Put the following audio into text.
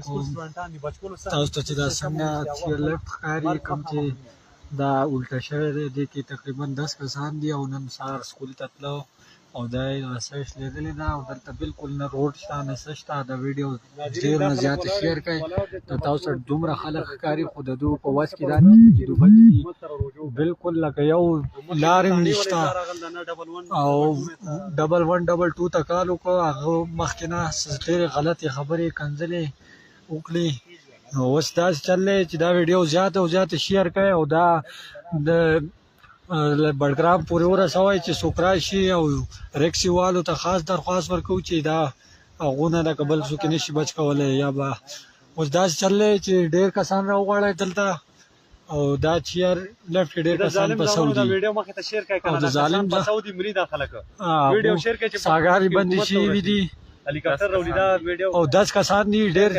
کوم تاسو ته چې دا څنګه چې لیفټ ښکاري کوم چې دا الټه شوی دی دې کې تقریبا 10 کسان دي او نن سهار سکول ته تلو او دا یې رسۍ شلېدلې ده او دلته بالکل نه روډ شته نه څه شته دا ویډیو ډېر نه زیاته شیر کړئ د تاسو سره دومره خلک ښکاري خو د دوی په وس کې دا نه چې دوی بچ دي بالکل لکه یو لار هم نشته او 1122 ته کال وکړو هغه مخکې نه ډېرې غلطې خبرې کنځلې وکړې نو اوس داسې چل دی چې دا ویډیو زیاته او زیاته شیر کړئ او دا د بډګرام پورې ورسوئ چې څوک راشي او ریکسي والو ته خاص درخواست ورکوو چې دا هغونه لکه بل څوک یې نشي بچ کولی یا به اوس داسې چل دی چې ډېر کسان راوغواړئ دلته او دا چیر لیفټ کې ډېر کسان پسو دي او د ظالم ساګارې بندې شوي دي او 10 کسان دي ډېر